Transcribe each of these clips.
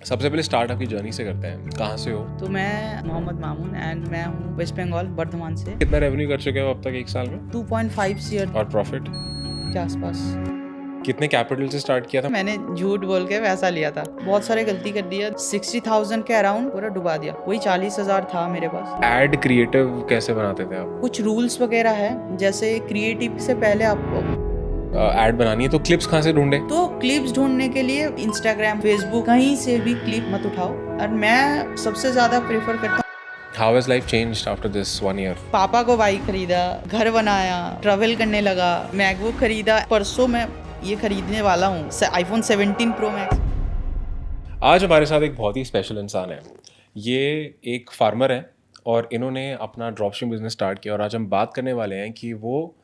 सबसे पहले स्टार्ट आपकी जर्नी से करते हैं। कहाँ से हो? तो मैं मोहम्मद मामून एंड मैं हूँ वेस्ट बंगाल बर्धमान से। कितना रेवेन्यू कर चुके हो अब तक एक साल में? 2.5 ईयर और प्रॉफिट? के आसपास। कितने कैपिटल से स्टार्ट किया था? मैंने झूठ बोल के वैसा लिया था, बहुत सारे गलती कर दिया। 60,000 के अराउंड पूरा डुबा दिया। वही 40,000 था मेरे पास। एड क्रिएटिव कैसे बनाते थे आप? कुछ रूल्स वगैरह है, जैसे क्रिएटिव से पहले आपको एड बनानी है तो क्लिप्स कहाँ से ढूंढे? तो क्लिप्स ढूंढने के लिए इंस्टाग्राम, फेसबुक, कहीं से भी क्लिप मत उठाओ। और मैं सबसे ज्यादा प्रेफर करता हूँ, How has life changed after this 1 year? पापा को बाइक खरीदा, घर बनाया, ट्रैवल करने लगा, मैकबुक खरीदा। परसों मैं ये खरीदने वाला हूँ iPhone 17 Pro Max। आज हमारे साथ एक बहुत ही स्पेशल इंसान है। ये एक फार्मर है और इन्होंने अपना ड्रॉपशिपिंग बिजनेस स्टार्ट किया और आज हम बात करने वाले हैं कि वो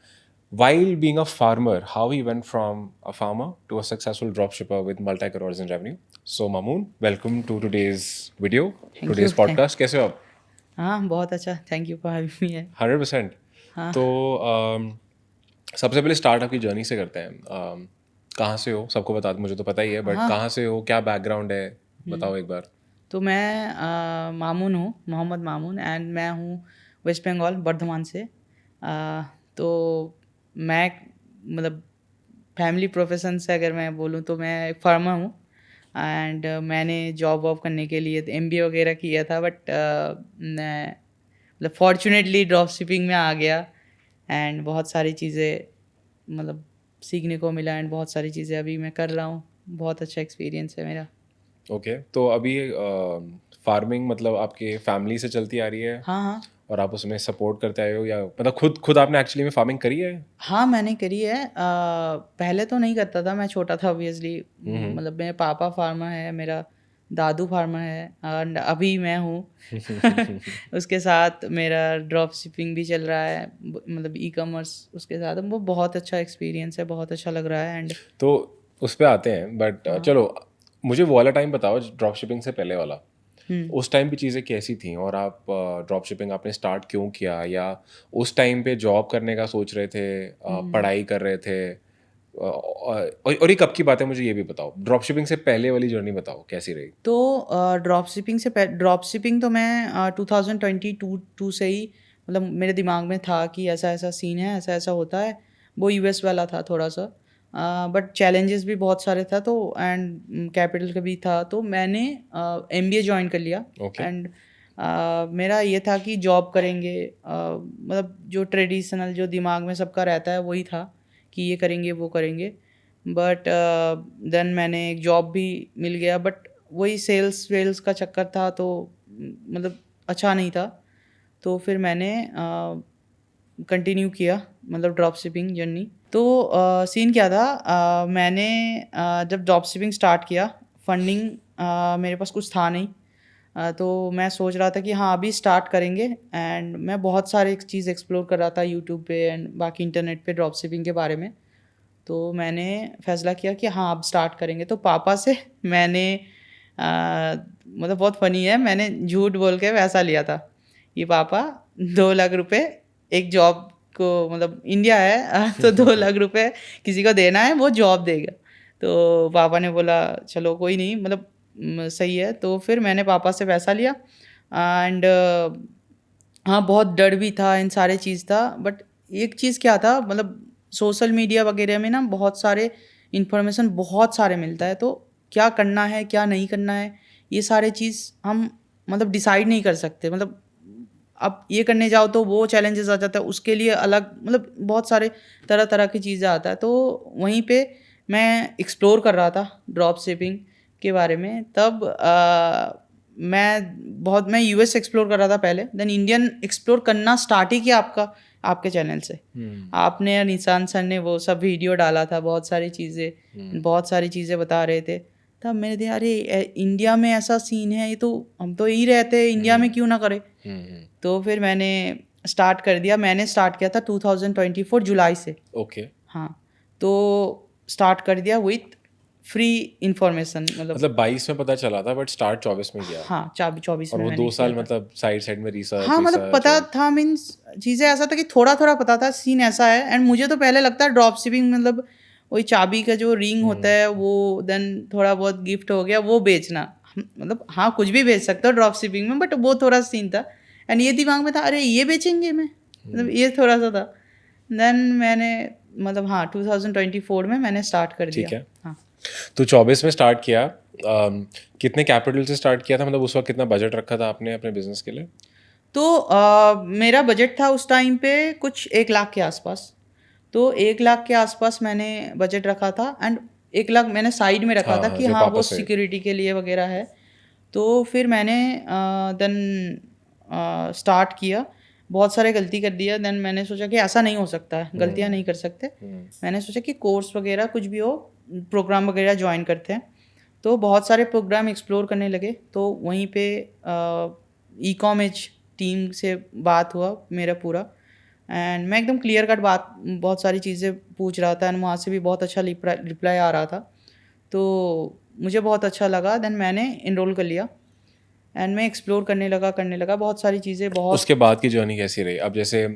while being a farmer, how he went from a farmer to a successful dropshipper with multi crores in revenue. So Mamoon, welcome to today's video, today's you, podcast. कैसे हो आप? हाँ बहुत अच्छा, thank you for having me है। 100%. हाँ। तो सबसे पहले स्टार्ट आपकी जर्नी से करते हैं। कहाँ से हो? सबको बता, मुझे तो पता ही है, बट हाँ। कहाँ से हो, क्या बैकग्राउंड है, बताओ एक बार। तो मैं मामून हूँ, मोहम्मद मामून एंड मैं हूँ वेस्ट बंगाल बर्धमान से। तो मैं मतलब फैमिली प्रोफेशन से अगर मैं बोलूँ तो मैं एक फार्मर हूँ। एंड मैंने जॉब वॉब करने के लिए MBA वगैरह किया था, बट मैं मतलब फॉर्चुनेटली ड्रॉप शिपिंग में आ गया एंड बहुत सारी चीज़ें मतलब सीखने को मिला एंड बहुत सारी चीज़ें अभी मैं कर रहा हूँ। बहुत अच्छा एक्सपीरियंस है मेरा। ओके, तो अभी फार्मिंग मतलब आपके फैमिली से चलती आ रही है हाँ हाँ और आप उसमें सपोर्ट करते आए हो, या मतलब खुद आपने एक्चुअली में फार्मिंग करी है? हाँ मैंने करी है। पहले तो नहीं करता था, मैं छोटा था ऑब्वियसली। मतलब मेरे पापा फार्मर है, मेरा दादू फार्मर है और अभी मैं हूँ। उसके साथ मेरा ड्रॉप शिपिंग भी चल रहा है, मतलब ई-कॉमर्स उसके साथ। वो बहुत अच्छा एक्सपीरियंस है, बहुत अच्छा लग रहा है। एंड तो उस पे आते हैं, बट चलो मुझे वो वाला टाइम बताओ, ड्रॉप शिपिंग से पहले वाला। उस टाइम पे चीज़ें कैसी थी और आप ड्रॉप शिपिंग आपने स्टार्ट क्यों किया, या उस टाइम पे जॉब करने का सोच रहे थे, पढ़ाई कर रहे थे, और ये कब की बात है, मुझे ये भी बताओ। ड्रॉप शिपिंग से पहले वाली जर्नी बताओ कैसी रही। तो ड्रॉप शिपिंग तो मैं 2022 से ही मतलब मेरे दिमाग में था कि ऐसा ऐसा सीन है, ऐसा ऐसा होता है। वो US वाला था थोड़ा सा, बट चैलेंजेस भी बहुत सारे था। तो एंड कैपिटल का भी था, तो मैंने MBA ज्वाइन कर लिया। Okay. एंड मेरा ये था कि जॉब करेंगे, मतलब जो ट्रेडिशनल जो दिमाग में सबका रहता है वही था कि ये करेंगे वो करेंगे। बट देन मैंने एक जॉब भी मिल गया, बट वही सेल्स वेल्स का चक्कर था, तो मतलब अच्छा नहीं था। तो फिर मैंने कंटिन्यू किया मतलब ड्रॉप शिपिंग जर्नी। तो सीन क्या था, मैंने जब ड्रॉप शिपिंग स्टार्ट किया, फंडिंग मेरे पास कुछ था नहीं। तो मैं सोच रहा था कि हाँ अभी स्टार्ट करेंगे। एंड मैं बहुत सारे चीज़ एक्सप्लोर कर रहा था यूट्यूब पे एंड बाकी इंटरनेट पे ड्रॉप शिपिंग के बारे में। तो मैंने फैसला किया कि हाँ अब स्टार्ट करेंगे। तो पापा से मैंने मतलब बहुत फ़नी है, मैंने झूठ बोल के वैसा लिया था। ये पापा 2 लाख रुपए एक जॉब को, मतलब इंडिया है तो 2 लाख रुपए किसी को देना है, वो जॉब देगा। तो पापा ने बोला चलो कोई नहीं, मतलब सही है। तो फिर मैंने पापा से पैसा लिया एंड हाँ बहुत डर भी था, इन सारे चीज़ था। बट एक चीज़ क्या था, मतलब सोशल मीडिया वगैरह में ना बहुत सारे इन्फॉर्मेशन बहुत सारे मिलता है। तो क्या करना है क्या नहीं करना है, ये सारे चीज़ हम मतलब डिसाइड नहीं कर सकते। मतलब अब ये करने जाओ तो वो चैलेंजेस आ जाता है, उसके लिए अलग मतलब बहुत सारे तरह तरह की चीज़ें आता है। तो वहीं पे मैं एक्सप्लोर कर रहा था ड्रॉप शिपिंग के बारे में। तब मैं US एक्सप्लोर कर रहा था पहले, देन इंडियन एक्सप्लोर करना स्टार्ट ही किया आपके चैनल से। आपने और निशान सर ने वो सब वीडियो डाला था, बहुत सारी चीज़ें बता रहे थे। तब मैंने देखा अरे इंडिया में ऐसा सीन है, ये तो हम तो यही रहते हैं, इंडिया में क्यों ना करें। तो फिर मैंने स्टार्ट कर दिया। मैंने स्टार्ट किया था 2024 जुलाई से। ओके। हाँ, तो स्टार्ट कर दिया विथ फ्री इंफॉर्मेशन। मतलब 22 में पता चला था, बट स्टार्ट 24 में किया। हाँ 24 और में वो मैंने 2 किया साल था। मतलब साइड में रिसर्च हाँ मतलब पता था, मीन्स चीज़ें ऐसा था कि थोड़ा थोड़ा पता था सीन ऐसा है। एंड मुझे तो पहले लगता है ड्रॉप शिपिंग मतलब वही चाबी का जो रिंग होता है वो, देन थोड़ा बहुत गिफ्ट हो गया वो बेचना। मतलब हाँ कुछ भी बेच सकते हो ड्रॉप शिपिंग में, बट वो थोड़ा सीन था। एंड ये दिमाग में था अरे ये बेचेंगे मैं, मतलब ये थोड़ा सा था। देन मैंने मतलब हाँ 2024 में मैंने स्टार्ट कर दिया। ठीक है। हाँ तो 24 में स्टार्ट किया, कितने कैपिटल से स्टार्ट किया था, मतलब उस वक्त कितना बजट रखा था आपने अपने बिजनेस के लिए? तो मेरा बजट था उस टाइम पे कुछ 1 लाख के आसपास। तो 1 लाख के आसपास मैंने बजट रखा था, एंड 1 लाख मैंने साइड में रखा हाँ था हाँ, कि जो हाँ पापा वो से। सिक्योरिटी के लिए वगैरह है। तो फिर मैंने देन स्टार्ट किया, बहुत सारे गलती कर दिया। देन मैंने सोचा कि ऐसा नहीं हो सकता है, गलतियाँ नहीं कर सकते। मैंने सोचा कि कोर्स वगैरह कुछ भी हो, प्रोग्राम वगैरह ज्वाइन करते हैं। तो बहुत सारे प्रोग्राम एक्सप्लोर करने लगे। तो वहीं पे ई कॉमर्स टीम से बात हुआ मेरा पूरा, एंड मैं एकदम क्लियर कट बात बहुत सारी चीज़ें पूछ रहा था, एंड वहाँ से भी बहुत अच्छा रिप्लाई आ रहा था। तो मुझे बहुत अच्छा लगा। देन मैंने इनरोल कर लिया, एंड मैं एक्सप्लोर करने लगा बहुत सारी चीज़ें बहुत। उसके बाद की जर्नी कैसी रही? अब जैसे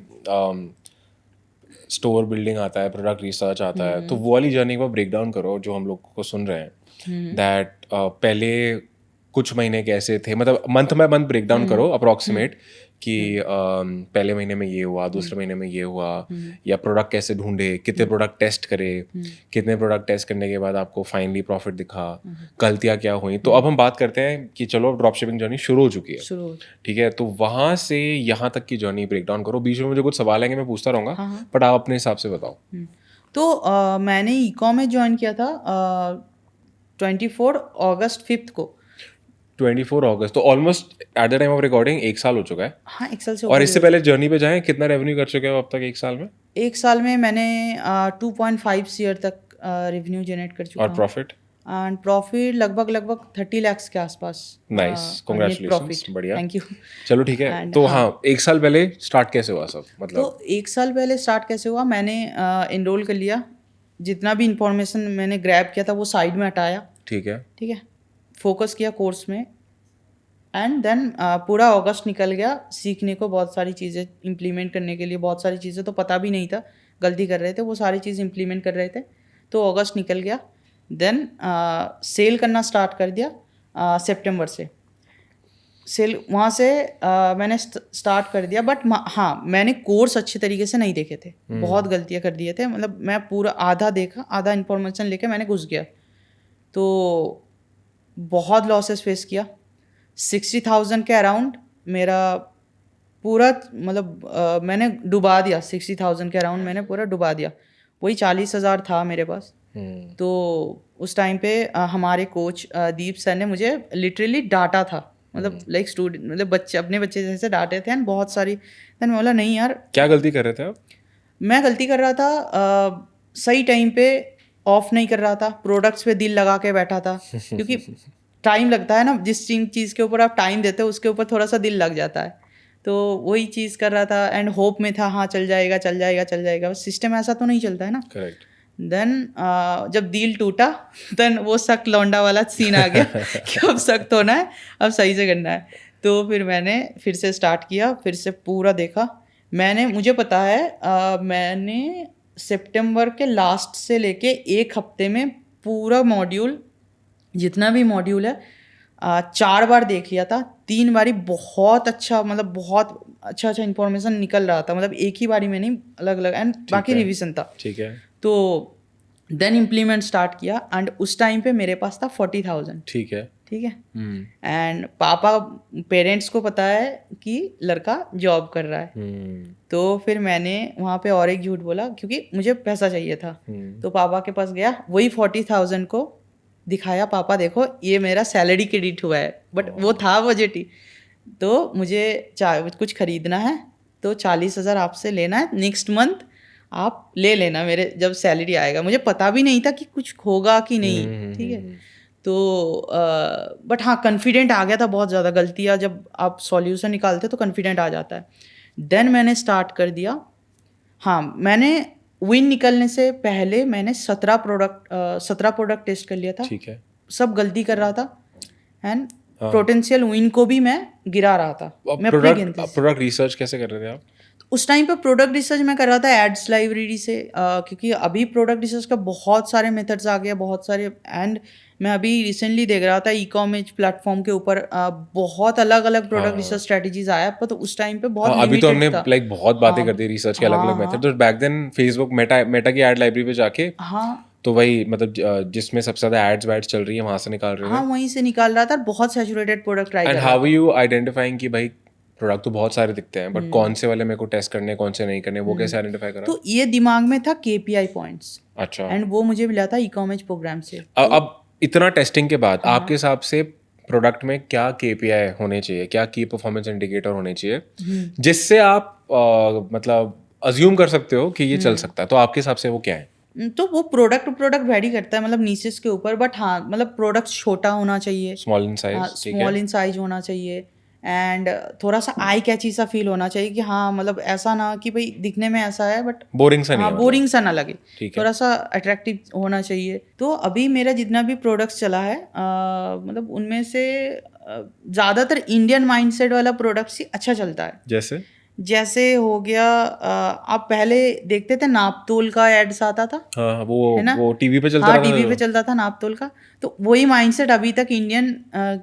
स्टोर बिल्डिंग आता है, प्रोडक्ट रिसर्च आता है, तो वो वाली जर्नी को ब्रेक डाउन करो जो हम लोग को सुन रहे हैं, दैट पहले कुछ महीने कैसे थे, मतलब month by month break down करो अप्रोक्सीमेट कि पहले महीने में ये हुआ, दूसरे महीने में ये हुआ, या प्रोडक्ट कैसे ढूंढे, कितने प्रोडक्ट टेस्ट करे, कितने प्रोडक्ट टेस्ट करने के बाद आपको फाइनली प्रॉफिट दिखा, गलतियाँ क्या हुई। तो अब हम बात करते हैं कि चलो ड्रॉप शिपिंग जर्नी शुरू हो चुकी है, शुरू। ठीक है, तो वहाँ से यहाँ तक की जर्नी ब्रेक डाउन करो। बीच में मुझे कुछ सवाल आएंगे, मैं पूछता रहूँगा, बट आप अपने हिसाब से बताओ। तो मैंने ई कॉमर्स ज्वाइन किया था 24 अगस्त 5 को। 24 अगस्त, तो almost at the time of recording 1 साल हो चुका है। हाँ 1 साल से और ऊपर इससे पहले जर्नी पे जाएं, कितना रेवेन्यू कर चुके हो अब तक 1 साल में? 1 साल में मैंने 2.5 ईयर तक रेवेन्यू जनरेट कर चुका और हूँ, प्रॉफिट? एंड प्रॉफिट लगभग 30 लाख के आसपास। नाइस, नेट कॉन्ग्रेचुलेशंस, प्रॉफिट, बढ़िया। Thank you. चलो ठीक है, एंड तो हाँ, हाँ 1 साल पहले स्टार्ट कैसे हुआ सब, तो मतलब? 1 साल पहले स्टार्ट कैसे हुआ, मैंने इनरोल कर लिया, जितना भी इंफॉर्मेशन मैंने ग्रैब किया था वो साइड में हटाया, ठीक है। ठीक है, फोकस किया कोर्स में। एंड देन पूरा अगस्त निकल गया सीखने को, बहुत सारी चीज़ें इम्प्लीमेंट करने के लिए, बहुत सारी चीज़ें तो पता भी नहीं था, गलती कर रहे थे, वो सारी चीज़ इम्प्लीमेंट कर रहे थे। तो अगस्त निकल गया। देन सेल करना स्टार्ट कर दिया सितंबर से। सेल वहाँ से मैंने स्टार्ट कर दिया, बट हाँ मैंने कोर्स अच्छे तरीके से नहीं देखे थे, बहुत गलतियाँ कर दिए थे। मतलब मैं पूरा आधा देखा, आधा इन्फॉर्मेशन लेके मैंने घुस गया, तो बहुत लॉसेस फेस किया। 60,000 के अराउंड मेरा पूरा, मतलब मैंने डुबा दिया। 60,000 के अराउंड मैंने पूरा डुबा दिया। वही 40,000 था मेरे पास। तो उस टाइम पे हमारे कोच दीप सर ने मुझे लिटरली डांटा था, मतलब लाइक स्टूडेंट, मतलब बच्चे अपने बच्चे जैसे डांटे थे, एंड बहुत सारी। देन मैं बोला नहीं यार। क्या गलती कर रहे थे आप? मैं गलती कर रहा था सही टाइम पे ऑफ नहीं कर रहा था, प्रोडक्ट्स पे दिल लगा के बैठा था, क्योंकि टाइम लगता है ना, जिस चीज़ के ऊपर आप टाइम देते हो उसके ऊपर थोड़ा सा दिल लग जाता है। तो वही चीज़ कर रहा था, एंड होप में था हाँ चल जाएगा चल जाएगा चल जाएगा, सिस्टम ऐसा तो नहीं चलता है ना। करेक्ट। देन जब दिल टूटा, देन वो सख्त लौंडा वाला सीन आ गया कि अब सख्त होना है, अब सही से करना है। तो फिर मैंने फिर से स्टार्ट किया, फिर से पूरा देखा। मुझे पता है मैंने सितंबर के लास्ट से लेके 1 हफ्ते में पूरा मॉड्यूल, जितना भी मॉड्यूल है 4 बार देख लिया था। 3 बारी बहुत अच्छा, मतलब बहुत अच्छा इन्फॉर्मेशन निकल रहा था, मतलब एक ही बारी में नहीं, अलग अलग, एंड बाकी रिवीजन था। ठीक है। तो देन इम्प्लीमेंट स्टार्ट किया, एंड उस टाइम पे मेरे पास था 40,000। ठीक है। ठीक है, एंड पापा पेरेंट्स को पता है कि लड़का जॉब कर रहा है। तो फिर मैंने वहाँ पे और एक झूठ बोला, क्योंकि मुझे पैसा चाहिए था। तो पापा के पास गया, वही 40,000 को दिखाया, पापा देखो ये मेरा सैलरी क्रेडिट हुआ है, बट वो था बजट ही। तो मुझे कुछ खरीदना है, तो 40,000 आपसे लेना है, नेक्स्ट मंथ आप ले लेना मेरे जब सैलरी आएगा। मुझे पता भी नहीं था कि कुछ होगा कि नहीं, ठीक है। तो बट हाँ कॉन्फिडेंट आ गया था बहुत ज़्यादा। गलतियाँ जब आप सॉल्यूशन निकालते तो कॉन्फिडेंट आ जाता है। देन मैंने स्टार्ट कर दिया। हाँ मैंने विन निकलने से पहले मैंने 17 प्रोडक्ट टेस्ट कर लिया था। ठीक है। सब गलती कर रहा था, एंड पोटेंशियल विन को भी मैं गिरा रहा था। मैं अपने गिनती से। प्रोडक्ट रिसर्च कैसे कर रहे थे आप? उस टाइम पे प्रोडक्ट रिसर्च मैं कर रहा था एड्स लाइब्रेरी से, क्योंकि अभी प्रोडक्ट रिसर्च का बहुत सारे मेथड्स आ गए, बहुत सारे, एंड मैं अभी रिसेंटली देख रहा था ई कॉमर्स प्लेटफॉर्म के ऊपर बहुत अलग अलग प्रोडक्ट रिसर्च स्ट्रेटजीज आया, पर तो उस टाइम पे बहुत अभी तो हमने लिमिटेड था। लाइक बहुत बातें कर दी रिसर्च के अलग अलग मेथड, तो बैक देन फेसबुक मेटा की एड लाइब्रेरी पे जाके हाँ तो वही मतलब जिसमें सबसे ज्यादा एड्स वैड्स चल रही है वहां से निकाल रहे हाँ, थे। वहीं से निकाल रहा था, बहुत सैचुरेटेड प्रोडक्ट ट्राई एंड कर रहा हाउ था। यू आइडेंटिफाइंग कि भाई प्रोडक्ट तो बहुत सारे दिखते हैं बट कौन से वाले मेरे को टेस्ट करने कौन से नहीं करने, वो कैसे आइडेंटिफाई करा? तो ये दिमाग में था केपीआई पॉइंट्स, अच्छा, एंड वो मुझे मिला था ई कॉमर्स प्रोग्राम से। अब इतना टेस्टिंग के बाद आपके हिसाब से प्रोडक्ट में क्या केपीआई होने चाहिए, क्या की परफॉर्मेंस इंडिकेटर होने चाहिए जिससे आप मतलब अज्यूम कर सकते हो कि ये चल सकता है, तो आपके हिसाब से वो क्या है? तो वो प्रोडक्ट टू प्रोडक्ट वेरी करता है, मतलब नीसेस के ऊपर, बट हाँ मतलब प्रोडक्ट छोटा होना चाहिए, स्मॉल इन साइज, ठीक है। स्मॉल इन साइज होना चाहिए, एंड थोड़ा सा आई कैची सा फील होना चाहिए कि हाँ मतलब ऐसा ना कि भाई दिखने में ऐसा है बट बोरिंग सा नहीं हाँ है, बोरिंग सा ना लगे, ठीक है। थोड़ा सा अट्रैक्टिव होना चाहिए। तो अभी मेरा जितना भी प्रोडक्ट्स चला है मतलब उनमें से ज़्यादातर इंडियन माइंडसेट वाला प्रोडक्ट्स ही अच्छा चलता है। जैसे हो गया आप पहले देखते थे नापतोल का एड्स आता था, हाँ है ना? वो टीवी पे चलता हाँ, रहता था टीवी पे चलता था नापतोल का। तो वही माइंडसेट अभी तक इंडियन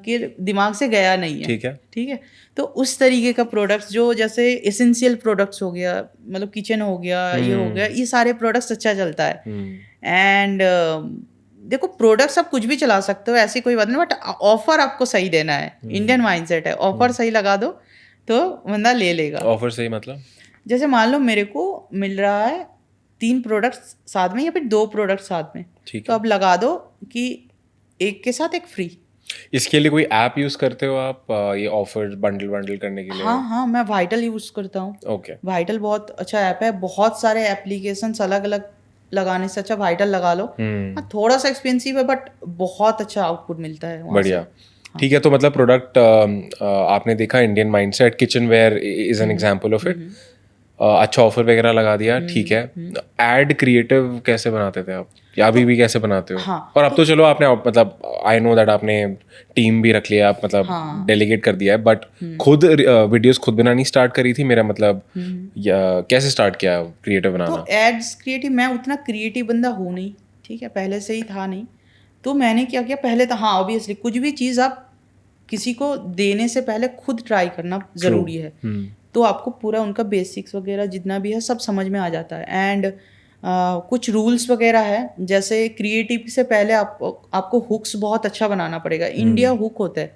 के दिमाग से गया नहीं है, ठीक है। ठीक है। तो उस तरीके का प्रोडक्ट्स जो जैसे एसेंशियल प्रोडक्ट्स हो गया, मतलब किचन हो गया, ये हो गया, ये सारे प्रोडक्ट्स अच्छा चलता है। एंड देखो प्रोडक्ट्स आप कुछ भी चला सकते हो, ऐसी कोई बात नहीं, बट ऑफर आपको सही देना है। इंडियन माइंडसेट है, ऑफर सही लगा दो तो बंदा ले लेगा। ऑफर सही मतलब जैसे मान लो मेरे को मिल रहा है 3 प्रोडक्ट्स साथ में या फिर 2 प्रोडक्ट साथ में, ठीक तो अब लगा दो कि एक के साथ एक फ्री। इसके लिए कोई ऐप यूज करते हो आप ये ऑफर बंडल करने के लिए? हाँ, मैं वाइटल यूज करता हूँ। ओके, वाइटल बहुत अच्छा ऐप है, बहुत सारे एप्लीकेशंस अलग अलग लगाने से अच्छा वाइटल लगा लो। हाँ, थोड़ा सा एक्सपेंसिव है बट बहुत अच्छा आउटपुट मिलता है वहाँ से। बढ़िया, ठीक है। तो मतलब प्रोडक्ट आपने देखा, Indian mindset kitchenware is an example of it. अच्छा ऑफर वगैरह लगा दिया, ठीक है। एड क्रिएटिव कैसे बनाते थे आप, या अभी भी कैसे बनाते हो? हाँ, और अब तो चलो आपने मतलब आई नो दैट आपने टीम भी रख लिया, आप मतलब डेलीगेट कर दिया है, बट खुद वीडियोस खुद बनानी स्टार्ट करी थी मेरा मतलब, या कैसे स्टार्ट किया क्रिएटिव बनाना? तो एड्स क्रिएटिव, मैं उतना क्रिएटिव बंदा हूँ नहीं, ठीक है, पहले से ही था नहीं। तो मैंने क्या किया पहले, तो हाँ ऑब्वियसली कुछ भी चीज़ आप किसी को देने से पहले खुद ट्राई करना ज़रूरी है। तो आपको पूरा उनका बेसिक्स वगैरह जितना भी है सब समझ में आ जाता है। एंड कुछ रूल्स वगैरह है, जैसे क्रिएटिव से पहले आपको हुक्स बहुत अच्छा बनाना पड़ेगा। इंडिया हुक होता है,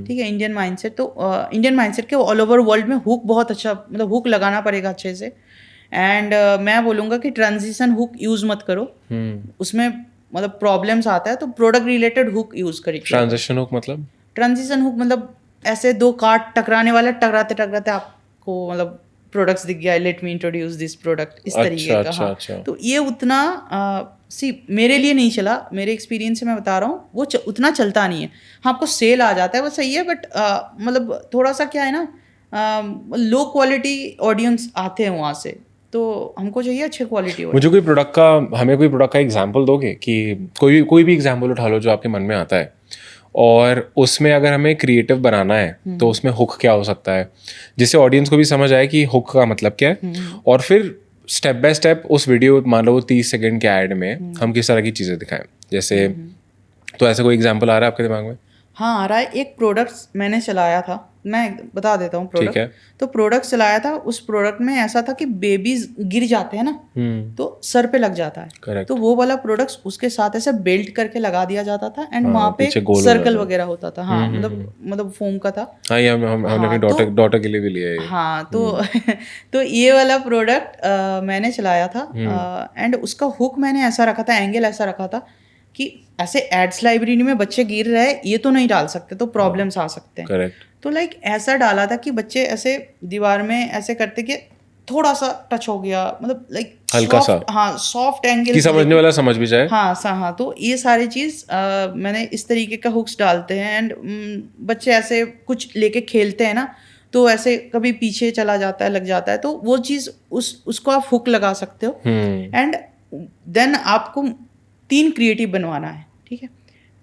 ठीक है, इंडियन माइंडसेट। तो इंडियन माइंडसेट के ऑल ओवर वर्ल्ड में हुक बहुत अच्छा, मतलब हुक लगाना पड़ेगा अच्छे से। एंड मैं बोलूँगा कि ट्रांजिशन हुक यूज़ मत करो, उसमें मतलब प्रॉब्लम्स आता है, तो प्रोडक्ट रिलेटेड हुक यूज़ करिए। ट्रांजिशन हुक मतलब? ट्रांजिशन हुक मतलब ऐसे 2 कार्ड टकराने वाला, टकराते टकराते आपको मतलब प्रोडक्ट्स दिख गया, let me introduce this product, इस तरीके का। हाँ, तो ये उतना मेरे लिए नहीं चला, मेरे एक्सपीरियंस से मैं बता रहा हूँ, वो उतना चलता नहीं है। हाँ, आपको सेल आ जाता है वो सही है, बट मतलब थोड़ा सा क्या है ना, लो क्वालिटी ऑडियंस आते हैं वहाँ से, तो हमको चाहिए अच्छे क्वालिटी। मुझे कोई प्रोडक्ट का, हमें कोई प्रोडक्ट का एग्जांपल दोगे कि कोई भी एग्जांपल उठा लो जो आपके मन में आता है, और उसमें अगर हमें क्रिएटिव बनाना है तो उसमें हुक क्या हो सकता है जिससे ऑडियंस को भी समझ आए कि हुक का मतलब क्या है, और फिर स्टेप बाय स्टेप उस वीडियो, मान लो 30 सेकंड के ऐड में हम किस तरह की चीज़ें दिखाएं, जैसे तो ऐसा कोई एग्जांपल आ रहा है आपके दिमाग में? हाँ आ रहा है। एक प्रोडक्ट्स मैंने चलाया था, मैं बता देता हूँ प्रोडक्ट। ठीक है। तो प्रोडक्ट चलाया था, उस प्रोडक्ट में ऐसा था कि बेबीज गिर जाते हैं ना, तो सर पे लग जाता है। Correct. तो वो वाला प्रोडक्ट्स उसके साथ ऐसे बेल्ट करके लगा दिया जाता था, एंड वहाँ पे पीछे गोल हो सर्कल जाता वगैरह होता था। हाँ, मतलब फोम का था। हाँ, ये हमने अपनी डॉटर के लिए भी लिया है। हाँ, तो तो ये वाला प्रोडक्ट मैंने चलाया था, एंड उसका हुक मैंने ऐसा रखा था, एंगल ऐसा रखा था कि ऐसे एड्स लाइब्रेरी में बच्चे गिर रहे हैं ये तो नहीं डाल सकते, तो प्रॉब्लम्स आ सकते हैं। करेक्ट। तो लाइक ऐसा डाला था कि बच्चे ऐसे दीवार में ऐसे करते कि थोड़ा सा टच हो गया, मतलब लाइक हल्का सा, हाँ सॉफ्ट एंगल कि समझने वाला समझ भी जाए। हाँ, तो ये सारी चीज़ मैंने इस तरीके का हुक्स डालते हैं। एंड बच्चे ऐसे कुछ लेके खेलते हैं ना, तो ऐसे कभी पीछे चला जाता है, लग जाता है, तो वो चीज़ उसको आप हुक लगा सकते हो। एंड देन आपको 3 क्रिएटिव बनवाना है, ठीक है,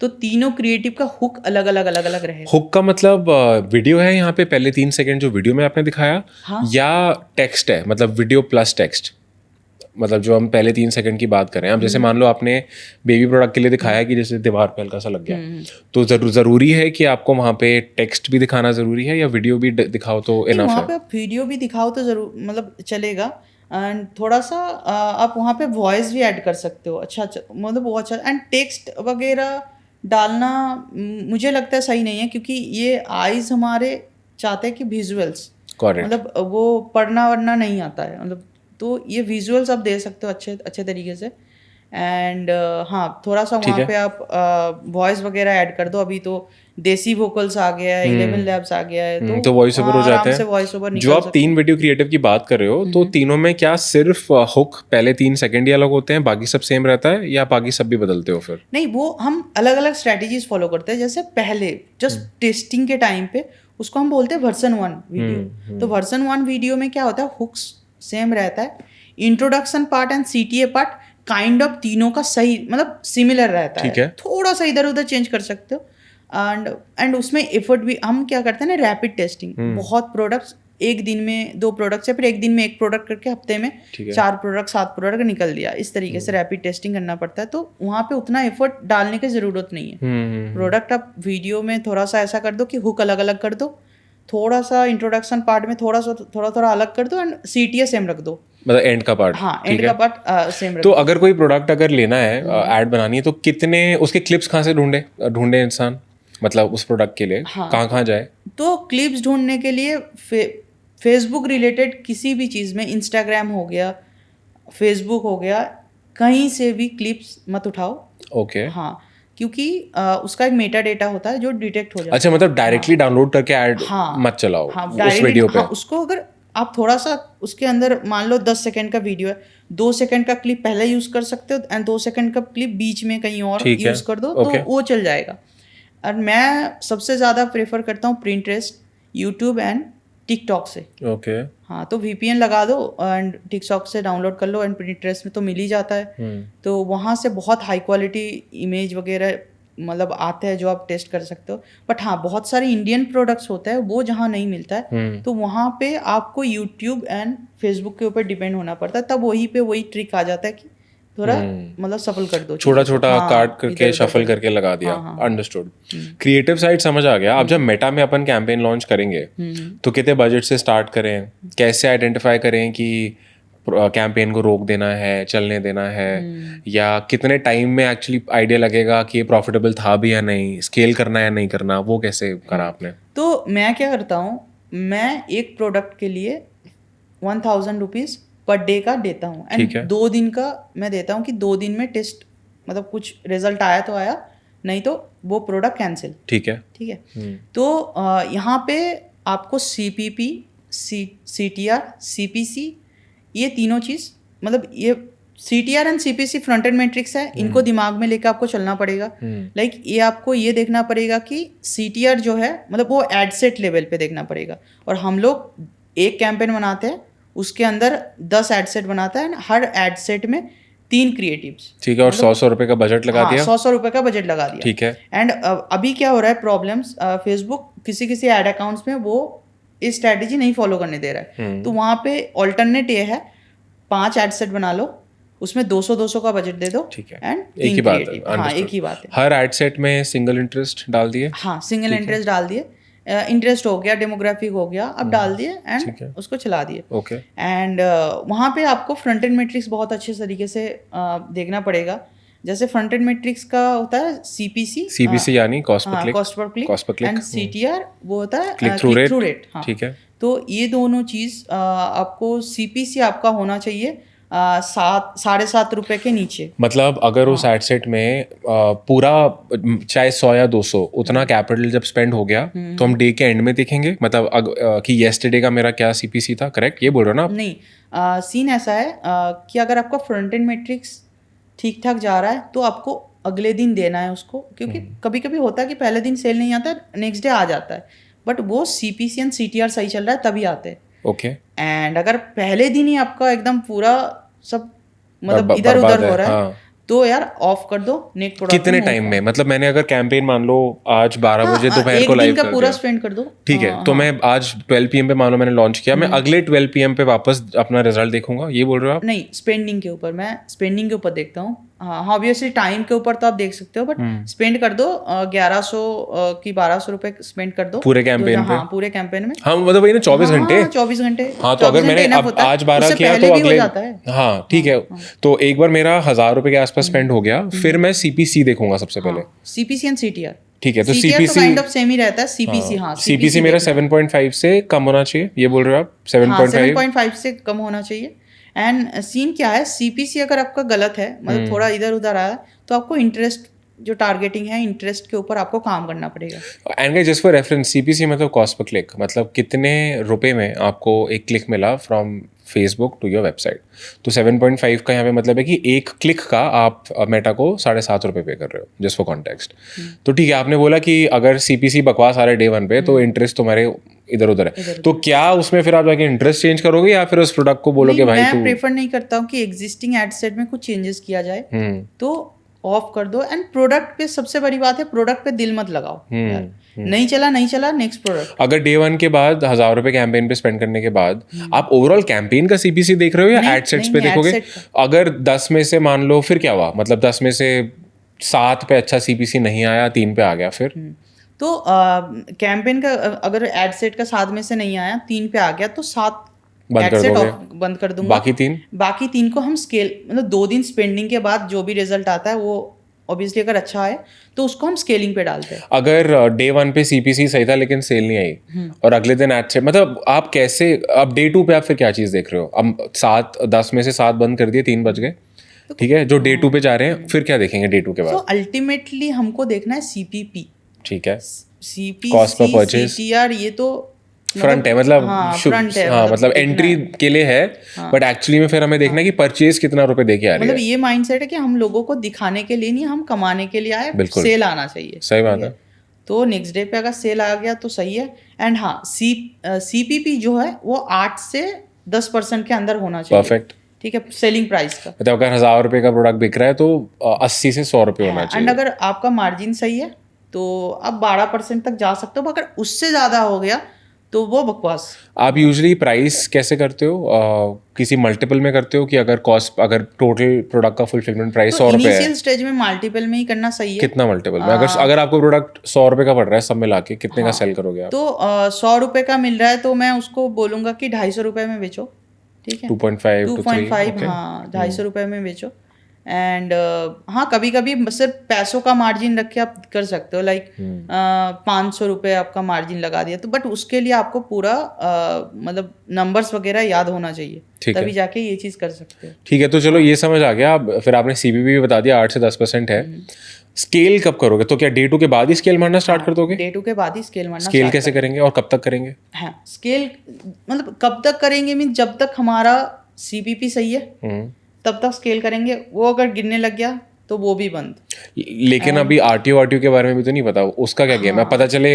तो तीनों क्रिएटिव का हुक अलग अलग रहेगा। हुक का मतलब वीडियो है यहाँ पे, पहले 3 सेकंड जो वीडियो में आपने दिखाया, हाँ? या टेक्स्ट है, मतलब वीडियो प्लस टेक्स्ट? मतलब जो हम पहले 3 सेकंड की बात करें, अब जैसे मान लो आपने बेबी प्रोडक्ट के लिए दिखाया कि जैसे दीवार पे हल्का सा लग गया, तो ज़रूरी है कि आपको वहाँ पे टेक्स्ट भी दिखाना ज़रूरी है या वीडियो भी दिखाओ तो नहीं, इनफ वहाँ है? पे आप वीडियो भी दिखाओ तो ज़रूर मतलब चलेगा। एंड थोड़ा सा आप वहाँ पे वॉइस भी ऐड कर सकते हो, अच्छा अच्छा मतलब वो अच्छा। एंड टेक्स्ट वगैरह डालना मुझे लगता है सही नहीं है, क्योंकि ये आइज़ हमारे चाहते हैं कि विजुअल्स, करेक्ट। मतलब वो पढ़ना वढ़ना नहीं आता है मतलब, तो ये विजुअल्स आप दे सकते हो अच्छे अच्छे तरीके से। एंड हाँ, थोड़ा सा ठीक वहाँ है। पे आप वॉइस वगैरह ऐड कर दो। अभी तो देसी वोकल्स आ गया है, 11 लैब्स आ गया है, तो तो वॉइस ओवर हो वहाँ जाते आराम से हैं। वॉइस ओवर जो निकल आप सकते 3 हैं। वीडियो क्रिएटिव की बात कर रहे हो, तो तीनों में क्या सिर्फ हुक पहले 3 सेकंड ही अलग होते हैं, बाकी सब सेम रहता है, या बाकी सब भी बदलते हो फिर? नहीं, वो हम अलग अलग स्ट्रैटेजीज फॉलो करते हैं। जैसे पहले जस्ट टेस्टिंग के टाइम पे उसको हम बोलते हैं वर्जन 1 वीडियो। तो वर्जन 1 वीडियो में क्या होता है, हुक्स सेम रहता है, introduction part and CTA part kind of तीनों का सही मतलब सिमिलर रहता है, ठीक है। थोड़ा सा इधर उधर चेंज कर सकते हो। एंड उसमें एफर्ट भी हम क्या करते हैं ना, रैपिड टेस्टिंग, बहुत प्रोडक्ट्स एक दिन में 2 प्रोडक्ट्स या फिर एक दिन में 1 प्रोडक्ट करके हफ्ते में ठीक है। 4 प्रोडक्ट 7 प्रोडक्ट निकल दिया, इस तरीके से रैपिड टेस्टिंग करना पड़ता है। तो वहाँ पे उतना एफर्ट डालने की ज़रूरत नहीं है। प्रोडक्ट आप वीडियो में थोड़ा सा ऐसा कर दो कि हुक अलग अलग कर दो, थोड़ा सा इंट्रोडक्शन पार्ट में थोड़ा अलग कर दो, एंड सीटीए सेम रख दो। मतलब एंड का पार्ट। हाँ, ठीक एंड का है। पार्ट सेम रख तो दो। अगर कोई प्रोडक्ट अगर लेना है, ऐड बनानी है, तो कितने उसके क्लिप्स कहाँ से ढूंढे इंसान, मतलब उस प्रोडक्ट के लिए हाँ, कहाँ जाए? तो क्लिप्स ढूंढने के लिए फेसबुक रिलेटेड किसी भी चीज़ में, इंस्टाग्राम हो गया, फेसबुक हो गया, कहीं से भी क्लिप्स मत उठाओ। ओके। हाँ, क्योंकि उसका एक मेटा डेटा होता है जो डिटेक्ट हो जाता अच्छा, है। मतलब डायरेक्टली डाउनलोड करके ऐड हाँ मत चलाओ हाँ, उस डायरेक्टली वीडियो पे। हाँ, उसको अगर आप थोड़ा सा उसके अंदर मान लो 10 सेकंड का वीडियो है, 2 सेकंड का क्लिप पहले यूज़ कर सकते हो एंड 2 सेकंड का क्लिप बीच में कहीं और ठीक है। यूज़ कर दो, तो ओके। वो चल जाएगा। और मैं सबसे ज़्यादा प्रेफर करता हूँ प्रिंटरेस्ट, यूट्यूब एंड टिकटॉक से। ओके। हाँ, तो वीपीएन लगा दो एंड टिकटॉक से डाउनलोड कर लो, एंड प्रिंटरेस्ट में तो मिल ही जाता है। तो वहाँ से बहुत हाई क्वालिटी इमेज वगैरह मतलब आते हैं जो आप टेस्ट कर सकते हो। बट हाँ, बहुत सारे इंडियन प्रोडक्ट्स होते हैं वो जहाँ नहीं मिलता है, तो वहाँ पे आपको यूट्यूब एंड फेसबुक के ऊपर डिपेंड होना पड़ता है। तब वहीं पे वही ट्रिक आ जाता है कि थोड़ा मतलब सफल कर दो छोटा चीज़ों को। छोटा हाँ, काट करके इधर-उधर शफल कर दो। करके लगा दिया। हाँ, हाँ। अंडरस्टूड। क्रिएटिव साइड समझ आ गया। अब जब मेटा में अपन कैंपेन लॉन्च करेंगे, तो कितने बजट से स्टार्ट करें, कैसे आइडेंटिफाई करें कि कैंपेन को रोक देना है, चलने देना है, या कितने टाइम में एक्चुअली आइडिया लगेगा कि ये प्रॉफिटेबल था भी या नहीं, स्केल करना या नहीं करना, वो कैसे करा आपने? तो मैं क्या करता हूँ, मैं एक प्रोडक्ट के लिए 1000 रुपीज़ पर डे का देता हूँ, ठीक एंड है। 2 दिन का मैं देता हूँ कि 2 दिन में टेस्ट मतलब कुछ रिजल्ट आया तो आया, नहीं तो वो प्रोडक्ट कैंसिल। ठीक है। ठीक है। तो यहाँ पे आपको CPP, CTR, CPC, ये तीनों चीज़ मतलब ये CTR and CPC front end matrix है, इनको दिमाग में लेकर आपको चलना पड़ेगा। लाइक ये आपको ये देखना पड़ेगा कि CTR जो है मतलब वो एड सेट लेवल पे देखना पड़ेगा। और हम लोग एक कैंपेन बनाते हैं, उसके अंदर 10 एड सेट बनाता है, हर एड सेट में 3 क्रिएटिव्स। ठीक है। और 100 रुपए का बजट लगा हाँ, दिया। 100 रुपए का बजट लगा दिया। ठीक है। एंड अभी क्या हो रहा है प्रॉब्लम्स, फेसबुक किसी एड अकाउंट्स में वो इस स्ट्रैटेजी नहीं फॉलो करने दे रहा है। तो वहाँ पे ऑल्टरनेट ये है, 5 एड सेट बना लो, उसमें 200 का बजट दे दो। ठीक है। एंड एक ही बात है। हाँ, अंडरस्टूड। एक ही बात है। हर एड सेट में सिंगल इंटरेस्ट डाल दिए। हाँ, सिंगल इंटरेस्ट डाल दिए, इंटरेस्ट हो गया, डेमोग्राफिक हो गया, अब डाल दिए ठीक है। एंड उसको चला दिए। ओके। एंड वहाँ पे आपको फ्रंट एंड मैट्रिक्स बहुत अच्छे तरीके से देखना पड़ेगा। जैसे फ्रंट एंड मैट्रिक्स का होता है CPC यानी cost per click. Cost per click, and CTR वो होता है क्लिक थ्रू रेट। हाँ, ठीक है। तो ये दोनों चीज़ आपको CPC आपका होना चाहिए 7.5 रुपए के नीचे। मतलब अगर उस एड सेट में पूरा चाहे 100 या 200 उतना कैपिटल जब स्पेंड हो गया, तो हम डे के एंड में देखेंगे मतलब कि येस्टरडे का मेरा क्या CPC था, करेक्ट? ये बोल रहे हो ना आप? नहीं, सीन ऐसा है कि अगर आपका फ्रंट एंड मैट्रिक्स ठीक ठाक जा रहा है तो आपको अगले दिन देना है उसको, क्योंकि कभी कभी होता है कि पहले दिन सेल नहीं आता है, नेक्स्ट डे आ जाता है, बट वो CPC एंड CTR सही चल रहा है तभी आते हैं। ओके। एंड अगर पहले दिन ही आपका एकदम पूरा सब मतलब इधर उधर हो रहा है, हाँ। तो यार ऑफ कर दो, नेक्स्ट प्रोडक्ट कितने टाइम में, मतलब मैंने अगर कैंपेन मान लो आज 12 बजे दोपहर को लाइव का कर पूरा दिया, स्पेंड कर दो। ठीक है, तो मैं आज 12 PM पे मान लो मैंने लॉन्च किया, मैं अगले 12 PM पे वापस अपना रिजल्ट देखूंगा, ये बोल रहे हो आप? नहीं, स्पेंडिंग के ऊपर, मैं स्पेंडिंग के ऊपर देखता हूँ। हाँ, ऑब्वियसली टाइम के ऊपर तो आप देख सकते हो, बट स्पेंड कर दो 1100 की 1200 रुपए स्पेंड कर दो पूरे कैंपेन पे। हाँ, पूरे कैंपेन में। हाँ मतलब वही ना, 24 घंटे। 24 घंटे। हाँ, तो अगर मैंने अब आज 12 किया तो अगले, हाँ ठीक है, तो एक बार मेरा 1000 रुपए के आसपास स्पेंड हो गया, फिर मैं CPC देखूंगा सबसे पहले। CPC एंड CTR, ठीक है, तो CTR CPC kind of same ही रहता है। CPC, हाँ, CPC मेरा 7.5 से कम होना चाहिए, ये बोल रहे हो आप? 7.5 7.5 से कम होना चाहिए। एंड सीन क्या है, CPC अगर आपका गलत है, मतलब थोड़ा इधर उधर आया, तो आपको इंटरेस्ट जो टारगेटिंग है, इंटरेस्ट के ऊपर आपको काम करना पड़ेगा। And guys, just for reference, CPC मतलब कॉस्ट पर क्लिक, मतलब कितने रुपए में आपको एक क्लिक मिला from Facebook to your website. तो 7.5 का यहाँ पे मतलब है कि एक क्लिक का आप मेटा को 7.5 रुपये पे कर रहे हो, जस्ट फॉर कॉन्टेक्स्ट। तो ठीक है, आपने बोला कि अगर CPC बकवास आ रहा है डे 1 पे, तो इंटरेस्ट तुम्हारे इधर उधर है, तो क्या उसमें फिर आप जाके इंटरेस्ट चेंज करोगे या फिर उस प्रोडक्ट को बोलोगे भाई मैं प्रेफर नहीं करता हूँ कि एग्जिस्टिंग एड सेट में कुछ चेंजेस किया जाए, तो ऑफ कर दो। एंड प्रोडक्ट पे सबसे बड़ी बात है, प्रोडक्ट पे दिल मत लगाओ। नहीं चला नेक्स्ट प्रोडक्ट। अगर डे 1 के बाद 1000 रुपए कैंपेन पे स्पेंड करने के बाद आप ओवरऑल कैंपेन का CPC देख रहे हो या एड सेट्स पे देखोगे? अगर 10 में से मान लो, फिर क्या हुआ, मतलब 10 में से 7 पे अच्छा CPC नहीं आया, 3 पे आ गया, फिर तो कैंपेन का अगर एड सेट का 7 में से नहीं आया, 3 पे आ गया, तो 7 बंद कर दूंगा। बाकी 3 को हम स्केल, मतलब 2 दिन स्पेंडिंग के बाद जो भी रिजल्ट आता है वो ऑब्वियसली अगर अच्छा है तो उसको हम स्केलिंग पे डालते हैं। अगर डे 1 पे CPC सही था लेकिन सेल नहीं आई और अगले दिन एड सेट, मतलब आप कैसे, अब डे 2 पे आप फिर क्या चीज़ देख रहे हो? अब 10 में से 7 बंद कर दिए, 3 बच गए, ठीक है, जो डे 2 पे जा रहे हैं, फिर क्या देखेंगे डे 2 के बाद? तो अल्टीमेटली हमको देखना है CPP, ठीक है, CPC, cost per purchase, CTR, ये तो फ्रंट है, मतलब फ्रंट है, मतलब एंट्री के लिए है, बट एक्चुअली में फिर हमें देखना है कि परचेज कितना रुपए देके आ रही है। मतलब ये माइंडसेट है कि हम लोगों को दिखाने के लिए नहीं, हम कमाने के लिए आए, सेल आना चाहिए। सही बात है। तो नेक्स्ट डे पे अगर सेल आ गया तो सही है। एंड हाँ, CPP जो है वो 8 से 10% के अंदर होना चाहिए। परफेक्ट, ठीक है, सेलिंग प्राइस का। मतलब अगर 1000 रुपए का प्रोडक्ट बिक रहा है तो 80 से 100 रुपए होना चाहिए। एंड अगर आपका मार्जिन सही है तो आप 12% तक जा सकते हो, अगर उससे ज़्यादा हो गया तो वो बकवास। आप यूजुअली प्राइस कैसे करते हो? किसी मल्टीपल में करते हो कि अगर कॉस्ट, अगर टोटल प्रोडक्ट का फुलफिलमेंट प्राइस 100 रुपए है, इनिशियल स्टेज में मल्टीपल में ही करना सही है। कितना मल्टीपल में? अगर आपको प्रोडक्ट 100 रुपए का पड़ रहा है सब मिला के, कितने का सेल करोगे आप? तो 100 रुपए का मिल रहा है तो मैं उसको बोलूंगा कि 250 रुपए में बेचो, ठीक है, 2.5 हाँ, 250 रुपए में बेचो। एंड हाँ, कभी कभी सिर्फ पैसों का मार्जिन रख के आप कर सकते हो, लाइक 500 रुपये आपका मार्जिन लगा दिया, तो बट उसके लिए आपको पूरा मतलब नंबर्स वगैरह याद होना चाहिए, तभी जाके ये चीज़ कर सकते हो। ठीक है, तो चलो ये समझ आ गया। फिर आपने CPP भी बता दिया 8 से 10% है। स्केल कब करोगे? तो क्या डे 2 के बाद ही स्केल मारना स्टार्ट कर दोगे? डे 2 के बाद ही स्केल मारना। स्केल कैसे करेंगे और कब तक करेंगे? हाँ, स्केल मतलब कब तक करेंगे मीन जब तक हमारा CPP सही है तब तक स्केल करेंगे। वो अगर गिरने लग गया तो वो भी बंद। लेकिन अभी RTO के बारे में भी तो नहीं पता, उसका क्या गेम है? पता चले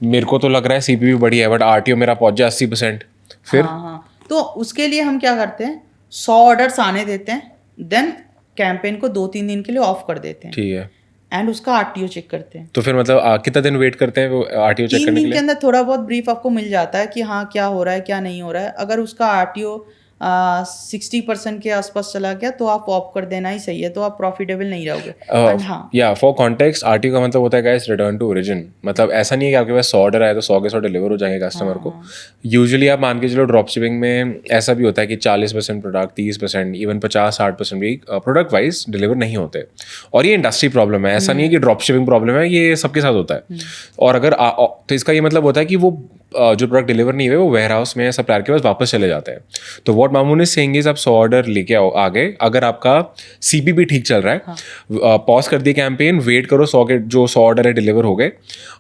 मेरे को तो लग रहा है CPP बढ़िया है बट RTO मेरा पहुंच जाए 80%, फिर? हाँ, तो उसके लिए हम क्या करते हैं, 100 ऑर्डर्स आने देते हैं, देन कैंपेन को 2-3 दिन के लिए ऑफ कर देते हैं, ठीक है, एंड उसका RTO चेक करते हैं। तो फिर मतलब कितना दिन वेट करते हैं वो RTO चेक करने के लिए? 3 दिन के अंदर थोड़ा बहुत ब्रीफ आपको मिल जाता है कि हाँ क्या हो रहा है क्या नहीं हो रहा है। अगर उसका RTO 60% के आसपास चला गया तो आप ऑफ कर देना ही सही है, तो आप प्रॉफिटेबल नहीं रहोगे। हाँ, या फॉर कॉन्टेक्स्ट, RTO का मतलब होता है गाइस रिटर्न टू ओरिजिन। मतलब ऐसा नहीं है कि आपके पास 100 ऑर्डर आए तो 100 के 100 डिलीवर हो जाएंगे कस्टमर को। यूजुअली आप मान के चलो ड्रॉप शिपिंग में ऐसा भी होता है कि 40% प्रोडक्ट, 30%, इवन 50-60% भी प्रोडक्ट वाइज डिलीवर नहीं होते, और ये इंडस्ट्री प्रॉब्लम है, ऐसा नहीं है कि ड्रॉप शिपिंग प्रॉब्लम है, ये सबके साथ होता है। और अगर तो इसका ये मतलब होता है कि वो जो प्रोडक्ट डिलीवर नहीं हुए वो वेयर हाउस में सप्लायर के पास वापस चले जाते हैं। तो what Mamun is saying is आप 100 ऑर्डर लेके आओ आगे, अगर आपका CPP ठीक चल रहा है, पॉज कर दिए कैंपेन, वेट करो 100 के जो 100 ऑर्डर है डिलीवर हो गए,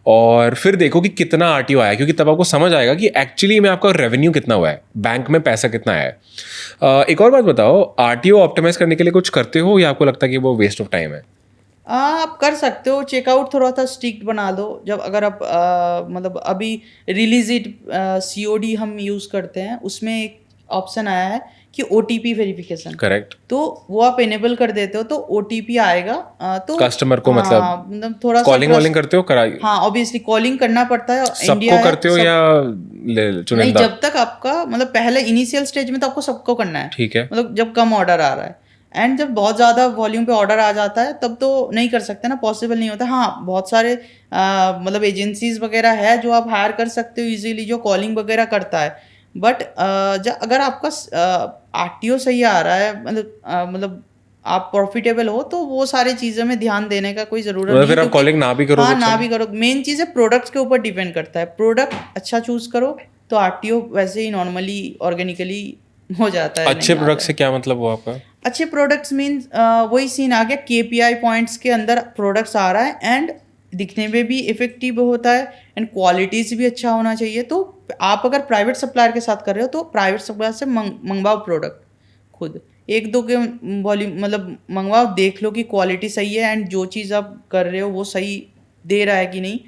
और फिर देखो कि कितना RTO आया, क्योंकि तब आपको समझ आएगा कि एक्चुअली में आपका रेवेन्यू कितना हुआ है, बैंक में पैसा कितना आया है। एक और बात बताओ, RTO ऑप्टिमाइज करने के लिए कुछ करते हो या आपको लगता है कि वो वेस्ट ऑफ टाइम है? आप कर सकते हो, चेकआउट थोड़ा सा स्ट्रिक्ट बना दो। जब अगर आप मतलब अभी रिलीज इट COD हम यूज़ करते हैं, उसमें एक ऑप्शन आया है कि OTP वेरिफिकेशन, करेक्ट। तो वो आप इनेबल कर देते हो तो OTP आएगा। तो कस्टमर को हाँ, मतलब थोड़ा सा कॉलिंग वॉलिंग ट्रस्ट, करते हो कराई? हाँ ऑब्वियसली कॉलिंग करना पड़ता है, इंडिया सबको है करते हो सब। या नहीं, चुनिंदा? जब तक आपका मतलब पहले इनिशियल स्टेज में तो आपको सबको करना है, ठीक है। मतलब जब कम ऑर्डर आ रहा है, एंड जब बहुत ज़्यादा वॉल्यूम पे ऑर्डर आ जाता है तब तो नहीं कर सकते ना, पॉसिबल नहीं होता। हाँ, बहुत सारे मतलब एजेंसीज वगैरह है जो आप हायर कर सकते हो इजीली, जो कॉलिंग वगैरह करता है। बट अगर आपका RTO सही आ रहा है, मतलब आप प्रॉफिटेबल हो, तो वो सारी चीज़ों में ध्यान देने का कोई ज़रूरत मतलब नहीं है, फिर आप क्योंकि कॉलिंग ना भी करो तो हाँ ना चले? भी करो, मेन चीज़ है प्रोडक्ट्स के ऊपर डिपेंड करता है। प्रोडक्ट अच्छा चूज़ करो तो RTO वैसे ही नॉर्मली ऑर्गेनिकली हो जाता है, अच्छे नहीं प्रोडक्ट आता से है। क्या मतलब वो आपका? अच्छे प्रोडक्ट्स मीन्स वही सीन आ गया, KPI पॉइंट्स के अंदर प्रोडक्ट्स आ रहा है, एंड दिखने में भी इफेक्टिव होता है, एंड क्वालिटीज़ भी अच्छा होना चाहिए। तो आप अगर प्राइवेट सप्लायर के साथ कर रहे हो तो प्राइवेट सप्लायर से मंगवाओ प्रोडक्ट खुद, एक दो के वॉल्यूम मतलब मंगवाओ, देख लो कि क्वालिटी सही है, एंड जो चीज़ आप कर रहे हो वो सही दे रहा है कि नहीं,